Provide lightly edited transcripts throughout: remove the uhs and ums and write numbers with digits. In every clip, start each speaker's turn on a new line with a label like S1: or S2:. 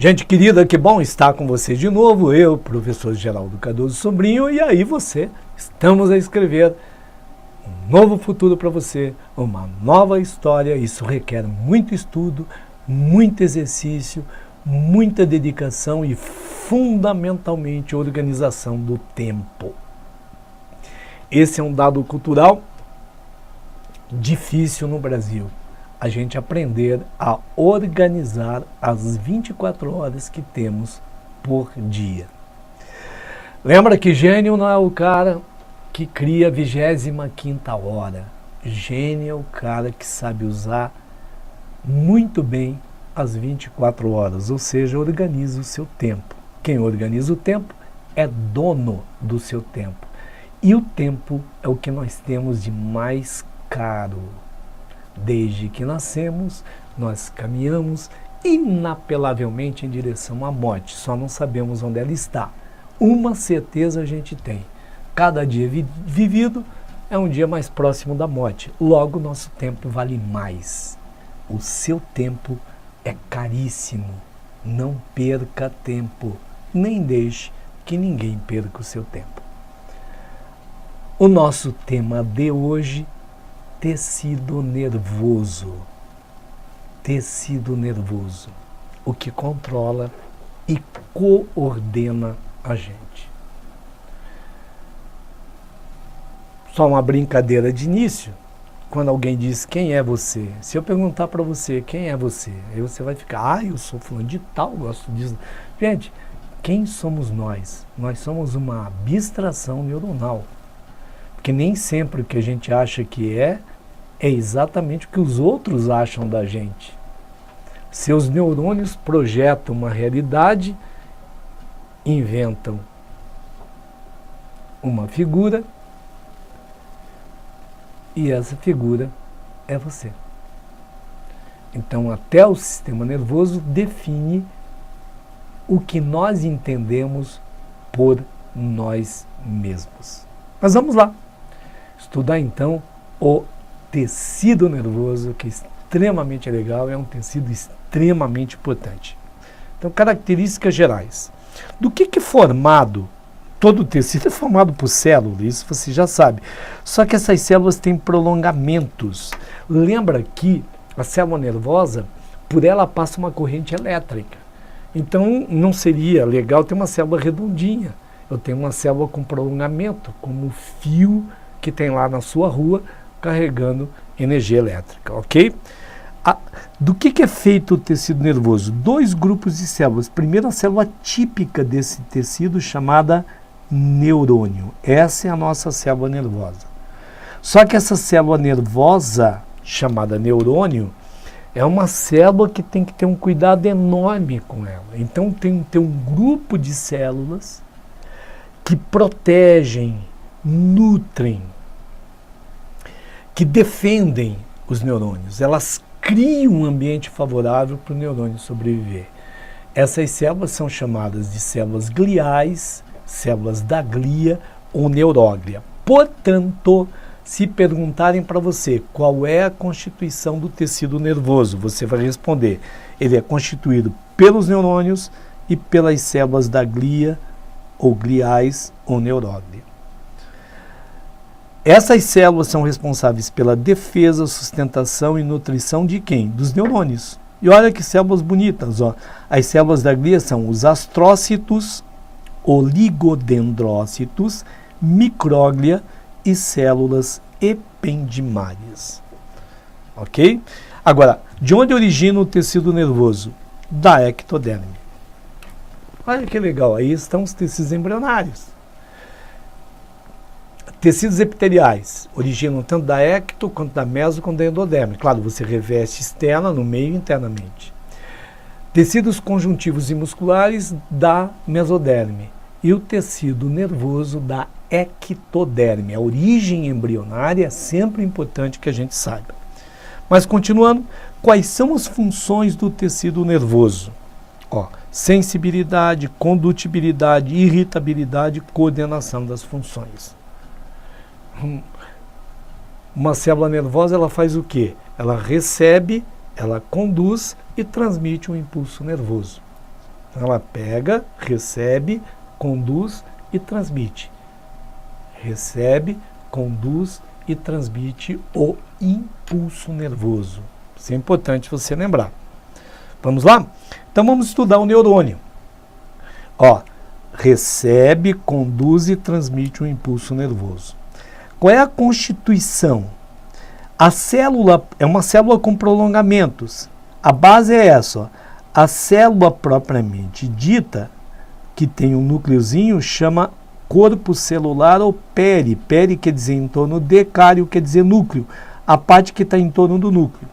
S1: Gente querida, que bom estar com vocês de novo, eu, professor Geraldo Cardoso Sobrinho, e aí você, estamos a escrever um novo futuro para você, uma nova história. Isso requer muito estudo, muito exercício, muita dedicação e fundamentalmente organização do tempo. Esse é um dado cultural difícil no Brasil. A gente aprender a organizar as 24 horas que temos por dia. Lembra que gênio não é o cara que cria a 25ª hora. Gênio é o cara que sabe usar muito bem as 24 horas, ou seja, organiza o seu tempo. Quem organiza o tempo é dono do seu tempo. E o tempo é o que nós temos de mais caro. Desde que nascemos, nós caminhamos inapelavelmente em direção à morte. Só não sabemos onde ela está. Uma certeza a gente tem. Cada dia vivido é um dia mais próximo da morte. Logo, nosso tempo vale mais. O seu tempo é caríssimo. Não perca tempo. Nem deixe que ninguém perca o seu tempo. O nosso tema de hoje: tecido nervoso. Tecido nervoso. O que controla e coordena a gente. Só uma brincadeira de início. Quando alguém diz quem é você, se eu perguntar para você quem é você, aí você vai ficar, eu sou fulano de tal, gosto disso. Gente, quem somos nós? Nós somos uma abstração neuronal. Porque nem sempre o que a gente acha que é exatamente o que os outros acham da gente. Seus neurônios projetam uma realidade, inventam uma figura, e essa figura é você. Então, até o sistema nervoso define o que nós entendemos por nós mesmos. Mas vamos lá estudar então o tecido nervoso, que é extremamente legal, é um tecido extremamente importante. Então, características gerais. Do que é formado? Todo o tecido é formado por células, isso você já sabe. Só que essas células têm prolongamentos. Lembra que a célula nervosa, por ela passa uma corrente elétrica. Então, não seria legal ter uma célula redondinha. Eu tenho uma célula com prolongamento, como o fio que tem lá na sua rua, carregando energia elétrica, ok? Do que é feito o tecido nervoso? 2 grupos de células. Primeiro, a célula típica desse tecido, chamada neurônio. Essa é a nossa célula nervosa. Só que essa célula nervosa, chamada neurônio, é uma célula que tem que ter um cuidado enorme com ela. Então, tem que ter um grupo de células que protegem, nutrem, que defendem os neurônios. Elas criam um ambiente favorável para o neurônio sobreviver. Essas células são chamadas de células gliais, células da glia ou neuróglia. Portanto, se perguntarem para você qual é a constituição do tecido nervoso, você vai responder: ele é constituído pelos neurônios e pelas células da glia ou gliais ou neuróglia. Essas células são responsáveis pela defesa, sustentação e nutrição de quem? Dos neurônios. E olha que células bonitas, ó. As células da glia são os astrócitos, oligodendrócitos, micróglia e células ependimárias. Ok? Agora, de onde origina o tecido nervoso? Da ectoderme. Olha que legal, aí estão os tecidos embrionários. Tecidos epiteliais originam tanto da ecto, quanto da meso, quanto da endoderme. Claro, você reveste externa, no meio e internamente. Tecidos conjuntivos e musculares da mesoderme. E o tecido nervoso da ectoderme. A origem embrionária é sempre importante que a gente saiba. Mas continuando, quais são as funções do tecido nervoso? Ó, sensibilidade, condutibilidade, irritabilidade, coordenação das funções. Uma célula nervosa, ela faz o quê? Ela recebe, ela conduz e transmite um impulso nervoso. Ela pega, recebe, conduz e transmite. Recebe, conduz e transmite o impulso nervoso. Isso é importante você lembrar. Vamos lá? Então vamos estudar o neurônio. Ó, recebe, conduz e transmite o impulso nervoso. Qual é a constituição? A célula é uma célula com prolongamentos. A base é essa, ó. A célula propriamente dita, que tem um núcleozinho, chama corpo celular ou peri. Peri quer dizer em torno de, cário quer dizer núcleo. A parte que está em torno do núcleo.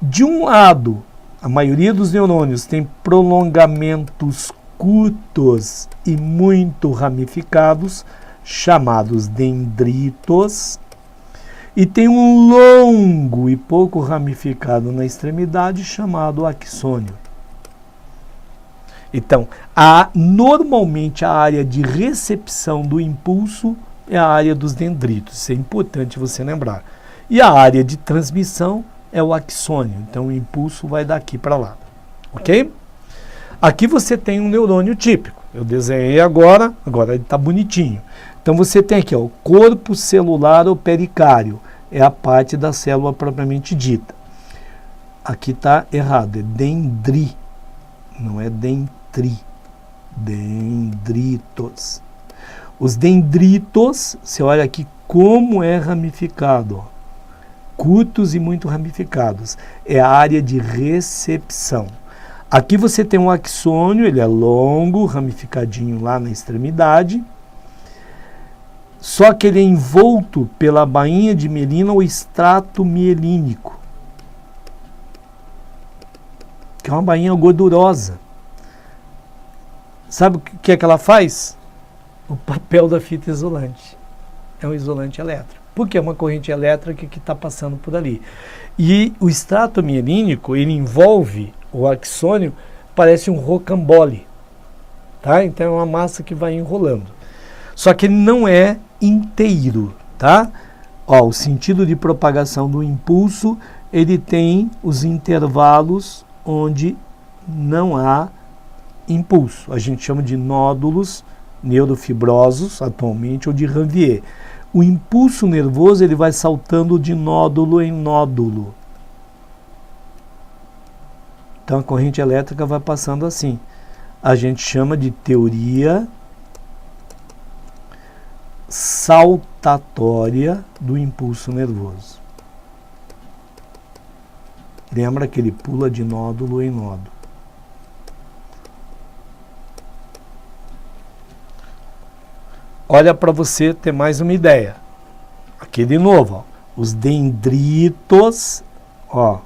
S1: De um lado, a maioria dos neurônios tem prolongamentos curtos e muito ramificados, chamados dendritos, e tem um longo e pouco ramificado na extremidade, chamado axônio. Então, normalmente a área de recepção do impulso é a área dos dendritos, isso é importante você lembrar. E a área de transmissão é o axônio, então o impulso vai daqui para lá, ok? Aqui você tem um neurônio típico, eu desenhei agora ele está bonitinho. Então você tem aqui, ó, o corpo celular ou pericário, é a parte da célula propriamente dita. Aqui está errado, é dendri, não é dendri, dendritos. Os dendritos, você olha aqui como é ramificado, ó, curtos e muito ramificados, é a área de recepção. Aqui você tem um axônio, ele é longo, ramificadinho lá na extremidade, só que ele é envolto pela bainha de mielina ou extrato mielínico, que é uma bainha gordurosa. Sabe o que é que ela faz? O papel da fita isolante. É um isolante elétrico, porque é uma corrente elétrica que está passando por ali. E o extrato mielínico, ele envolve o axônio, parece um rocambole, tá? Então é uma massa que vai enrolando. Só que ele não é inteiro, tá? Ó, o sentido de propagação do impulso, ele tem os intervalos onde não há impulso. A gente chama de nódulos neurofibrosos, atualmente, ou de Ranvier. O impulso nervoso, ele vai saltando de nódulo em nódulo. Então a corrente elétrica vai passando assim. A gente chama de teoria saltatória do impulso nervoso. Lembra que ele pula de nódulo em nódulo. Olha para você ter mais uma ideia. Aqui de novo, ó, os dendritos, ó,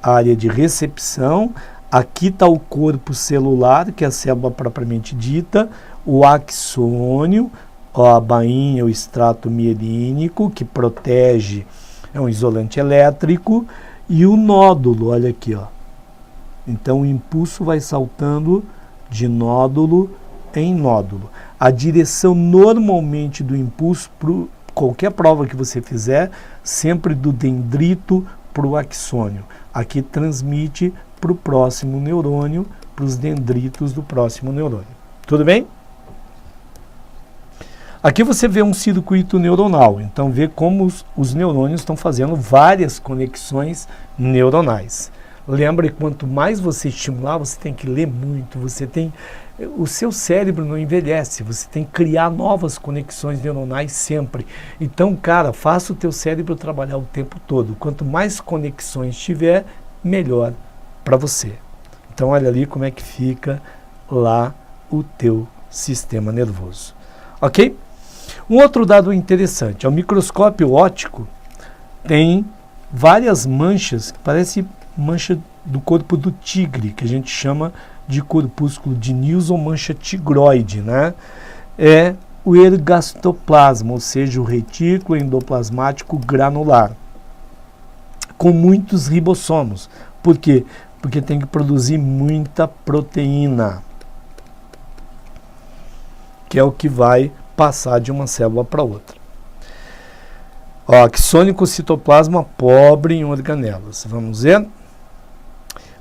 S1: área de recepção. Aqui está o corpo celular, que é a célula propriamente dita, o axônio, ó, a bainha, o extrato mielínico, que protege, é um isolante elétrico, e o nódulo, olha aqui, ó. Então o impulso vai saltando de nódulo em nódulo. A direção normalmente do impulso, qualquer prova que você fizer, sempre do dendrito para o axônio. Aqui transmite para o próximo neurônio, para os dendritos do próximo neurônio. Tudo bem? Aqui você vê um circuito neuronal, então vê como os neurônios estão fazendo várias conexões neuronais. Lembre, quanto mais você estimular, você tem que ler muito, o seu cérebro não envelhece, você tem que criar novas conexões neuronais sempre. Então, cara, faça o teu cérebro trabalhar o tempo todo. Quanto mais conexões tiver, melhor para você. Então, olha ali como é que fica lá o teu sistema nervoso. Ok? Um outro dado interessante, o microscópio óptico tem várias manchas, que parece mancha do corpo do tigre, que a gente chama de corpúsculo de Nilsson, mancha tigroide, né? É o ergastoplasma, ou seja, o retículo endoplasmático granular, com muitos ribossomos. Por quê? Porque tem que produzir muita proteína, que é o que vai passar de uma célula para outra. Ó, axônico citoplasma pobre em organelas. Vamos ver?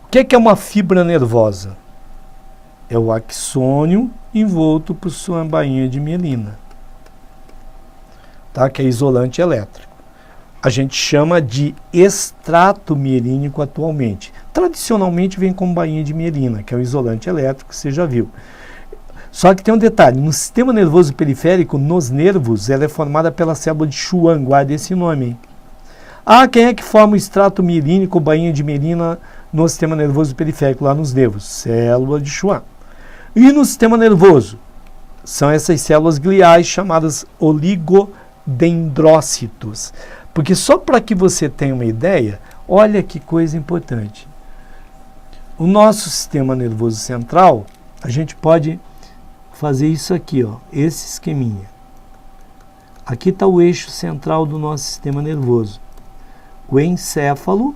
S1: O que é uma fibra nervosa? É o axônio envolto por sua bainha de mielina, tá? Que é isolante elétrico. A gente chama de extrato mielínico atualmente. Tradicionalmente vem com bainha de mielina, que é o isolante elétrico, você já viu. Só que tem um detalhe, no sistema nervoso periférico, nos nervos, ela é formada pela célula de Schwann, guarda esse nome, hein? Ah, quem é que forma o extrato mielínico, bainha de mielina, no sistema nervoso periférico, lá nos nervos? Célula de Schwann. E no sistema nervoso? São essas células gliais chamadas oligodendrócitos. Porque só para que você tenha uma ideia, olha que coisa importante. O nosso sistema nervoso central, a gente pode fazer isso aqui, ó, esse esqueminha. Aqui está o eixo central do nosso sistema nervoso. O encéfalo,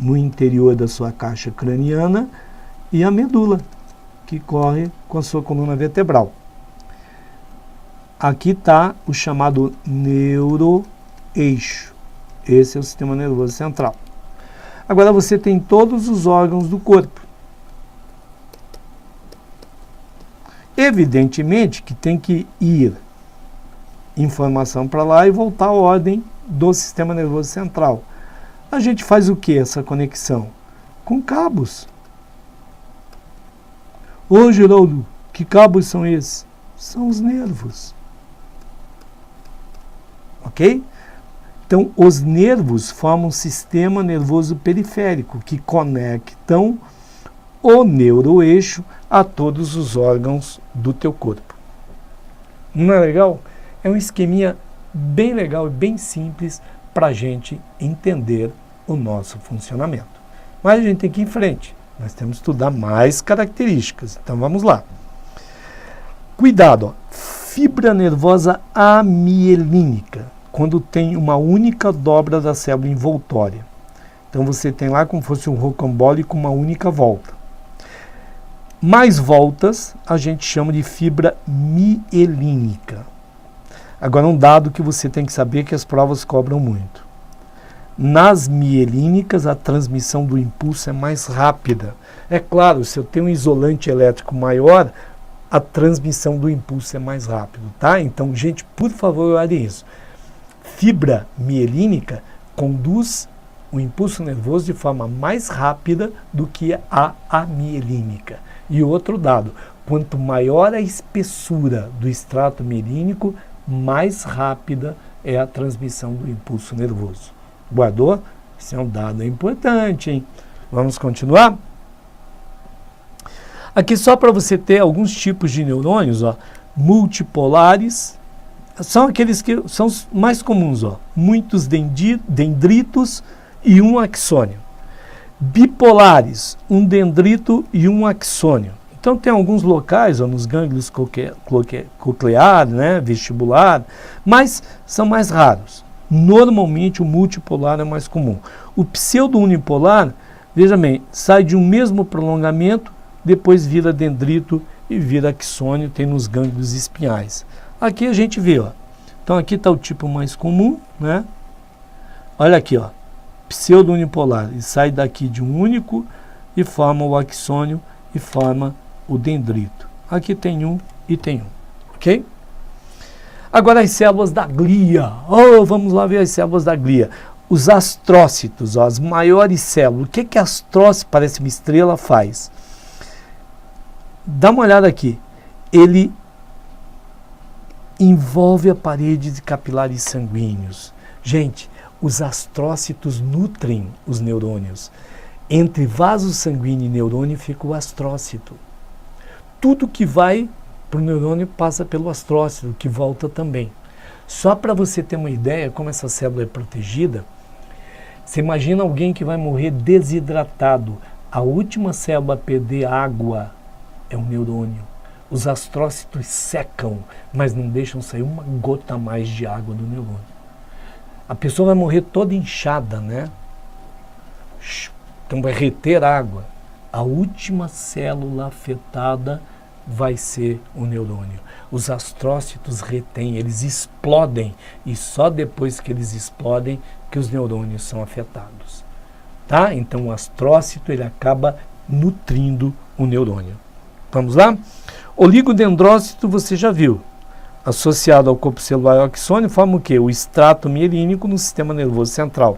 S1: no interior da sua caixa craniana, e a medula, que corre com a sua coluna vertebral. Aqui está o chamado neuroeixo. Esse é o sistema nervoso central. Agora você tem todos os órgãos do corpo. Evidentemente que tem que ir informação para lá e voltar à ordem do sistema nervoso central. A gente faz o que essa conexão? Com cabos. Ô Geraldo, que cabos são esses? São os nervos. Ok? Então, os nervos formam um sistema nervoso periférico que conectam o neuroeixo a todos os órgãos do teu corpo. Não é legal? É um esqueminha bem legal e bem simples para a gente entender o nosso funcionamento. Mas a gente tem que ir em frente. Nós temos que estudar mais características. Então vamos lá. Cuidado, ó. Fibra nervosa amielínica, quando tem uma única dobra da célula envoltória. Então você tem lá como se fosse um rocambole com uma única volta. Mais voltas a gente chama de fibra mielínica. Agora um dado que você tem que saber que as provas cobram muito. Nas mielínicas a transmissão do impulso é mais rápida. É claro, se eu tenho um isolante elétrico maior, a transmissão do impulso é mais rápido, tá? Então, gente, por favor, olhem isso. Fibra mielínica conduz o impulso nervoso de forma mais rápida do que a amielínica. E outro dado, quanto maior a espessura do extrato mielínico, mais rápida é a transmissão do impulso nervoso. Guardou? Esse é um dado importante, hein? Vamos continuar? Aqui só para você ter alguns tipos de neurônios, ó, multipolares, são aqueles que são os mais comuns, ó, muitos dendritos e um axônio. Bipolares, um dendrito e um axônio. Então tem alguns locais, ó, nos gânglios coclear, né, vestibular, mas são mais raros. Normalmente o multipolar é mais comum. O pseudo-unipolar, veja bem, sai de um mesmo prolongamento, depois vira dendrito e vira axônio, tem nos gânglios espinhais. Aqui a gente vê, ó. Então aqui está o tipo mais comum, né? Olha aqui, ó, pseudo-unipolar, ele sai daqui de um único e forma o axônio e forma o dendrito. Aqui tem um e tem um, ok? Agora as células da glia. Oh, vamos lá ver as células da glia. Os astrócitos, ó, as maiores células. O que que astrócito, parece uma estrela, faz? Dá uma olhada aqui. Ele envolve a parede de capilares sanguíneos. Gente, os astrócitos nutrem os neurônios. Entre vaso sanguíneo e neurônio fica o astrócito. Tudo que vai para o neurônio passa pelo astrócito, que volta também. Só para você ter uma ideia como essa célula é protegida, você imagina alguém que vai morrer desidratado. A última célula a perder água é o neurônio. Os astrócitos secam, mas não deixam sair uma gota a mais de água do neurônio. A pessoa vai morrer toda inchada, né? Então vai reter água. A última célula afetada vai ser o neurônio. Os astrócitos retêm, eles explodem, e só depois que eles explodem que os neurônios são afetados. Tá? Então o astrócito ele acaba nutrindo o neurônio. Vamos lá? Oligodendrócito você já viu. Associado ao corpo celular e ao axônio, forma o quê? O extrato mielínico no sistema nervoso central.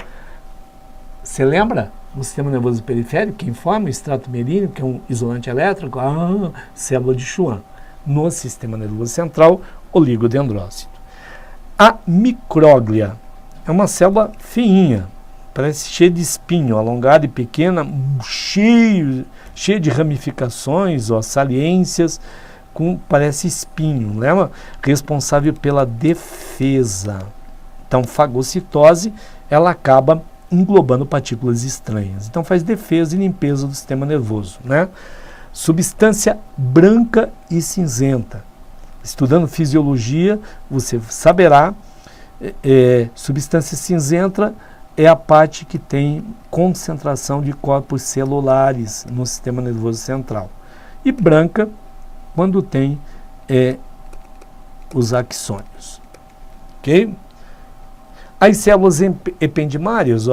S1: Você lembra? No sistema nervoso periférico, quem forma o extrato mielínico, que é um isolante elétrico, célula de Schwann. No sistema nervoso central, oligodendrócito. A micróglia é uma célula feinha, parece cheia de espinho, alongada e pequena, cheia de ramificações, saliências, parece espinho, lembra? Responsável pela defesa. Então, fagocitose, ela acaba englobando partículas estranhas. Então, faz defesa e limpeza do sistema nervoso, né? Substância branca e cinzenta. Estudando fisiologia, você saberá, substância cinzenta é a parte que tem concentração de corpos celulares no sistema nervoso central. E branca, quando tem os axônios. Ok? As células ependimárias,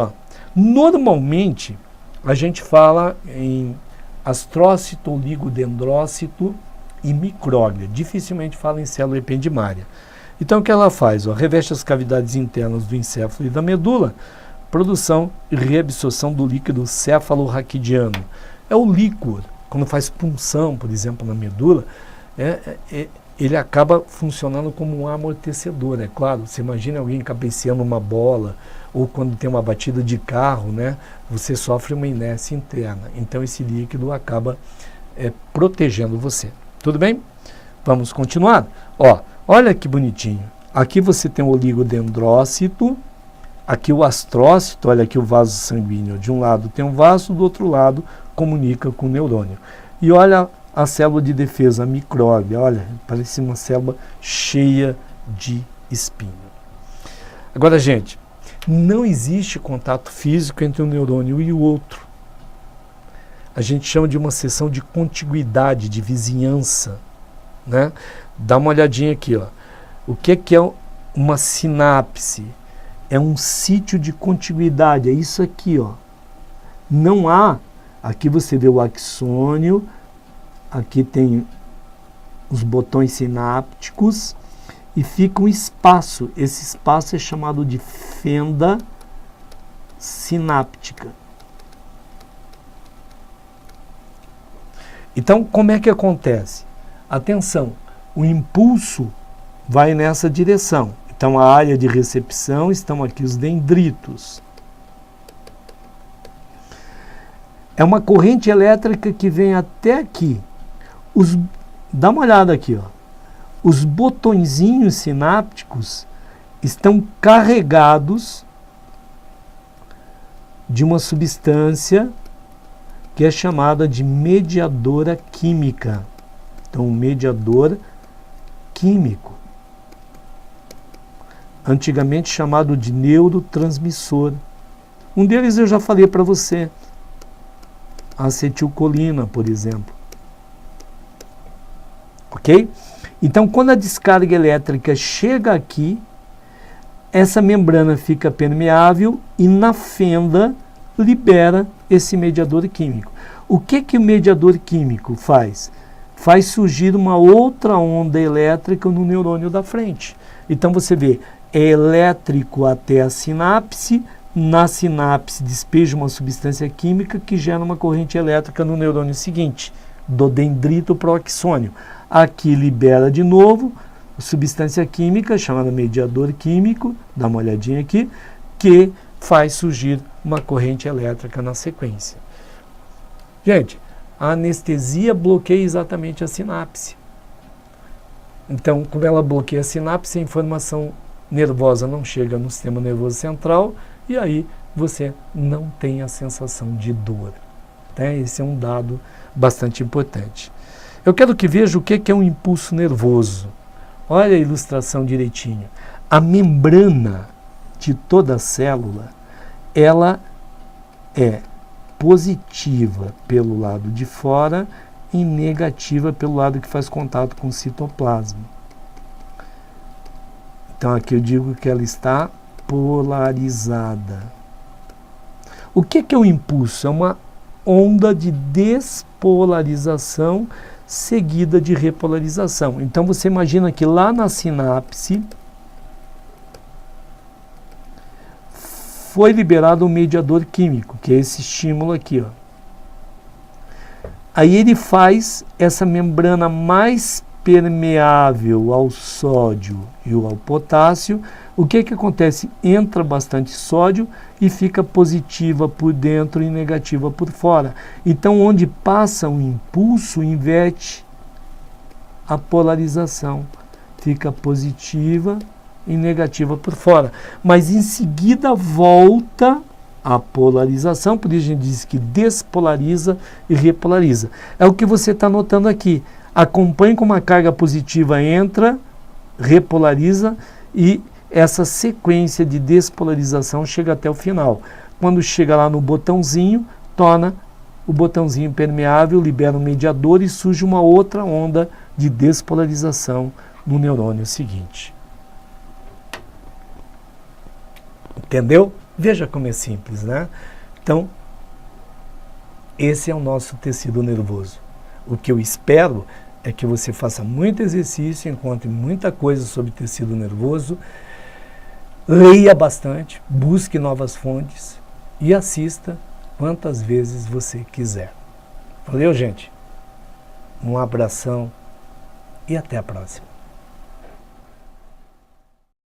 S1: normalmente a gente fala em astrócito, oligodendrócito e micróglia. Dificilmente fala em célula ependimária. Então o que ela faz? Reveste as cavidades internas do encéfalo e da medula, produção e reabsorção do líquido cefalorraquidiano. É o líquor. Quando faz punção, por exemplo, na medula, ele acaba funcionando como um amortecedor, é claro. Você imagina alguém cabeceando uma bola, ou quando tem uma batida de carro, né, você sofre uma inércia interna. Então esse líquido acaba protegendo você. Tudo bem? Vamos continuar? Olha que bonitinho. Aqui você tem o oligodendrócito, aqui o astrócito, olha aqui o vaso sanguíneo. De um lado tem um vaso, do outro lado comunica com o neurônio. E olha a célula de defesa, a micróglia, olha, parece uma célula cheia de espinho. Agora, gente, não existe contato físico entre um neurônio e o outro. A gente chama de uma seção de contiguidade, de vizinhança, né? Dá uma olhadinha aqui, O que é uma sinapse? É um sítio de contiguidade, é isso aqui, Não há, aqui você vê o axônio, aqui tem os botões sinápticos e fica um espaço. Esse espaço é chamado de fenda sináptica. Então, como é que acontece? Atenção, o impulso vai nessa direção. Então, a área de recepção estão aqui os dendritos. É uma corrente elétrica que vem até aqui. Dá uma olhada aqui, Os botõezinhos sinápticos estão carregados de uma substância que é chamada de mediadora química. Então, um mediador químico, antigamente chamado de neurotransmissor. Um deles eu já falei para você, a acetilcolina, por exemplo. Ok? Então, quando a descarga elétrica chega aqui, essa membrana fica permeável e na fenda libera esse mediador químico. O que o mediador químico faz? Faz surgir uma outra onda elétrica no neurônio da frente. Então você vê, é elétrico até a sinapse, na sinapse despeja uma substância química que gera uma corrente elétrica no neurônio seguinte, do dendrito para o axônio. Aqui libera de novo substância química, chamada mediador químico, dá uma olhadinha aqui, que faz surgir uma corrente elétrica na sequência. Gente, a anestesia bloqueia exatamente a sinapse. Então, como ela bloqueia a sinapse, a informação nervosa não chega no sistema nervoso central e aí você não tem a sensação de dor. Esse é um dado bastante importante. Eu quero que veja o que é um impulso nervoso. Olha a ilustração direitinho. A membrana de toda a célula, ela é positiva pelo lado de fora e negativa pelo lado que faz contato com o citoplasma. Então aqui eu digo que ela está polarizada. O que é o impulso? É uma onda de despolarização seguida de repolarização. Então você imagina que lá na sinapse foi liberado um mediador químico, que é esse estímulo aqui, ó. Aí ele faz essa membrana mais permeável ao sódio e ao potássio. O que acontece? Entra bastante sódio e fica positiva por dentro e negativa por fora. Então, onde passa o impulso, inverte a polarização. Fica positiva e negativa por fora. Mas em seguida volta a polarização, por isso a gente diz que despolariza e repolariza. É o que você está notando aqui. Acompanhe com uma carga positiva, entra, repolariza e essa sequência de despolarização chega até o final. Quando chega lá no botãozinho, torna o botãozinho permeável, libera um mediador e surge uma outra onda de despolarização no neurônio seguinte. Entendeu? Veja como é simples, né? Então, esse é o nosso tecido nervoso. O que eu espero é que você faça muito exercício, encontre muita coisa sobre tecido nervoso, leia bastante, busque novas fontes e assista quantas vezes você quiser. Valeu, gente? Um abração e até a próxima.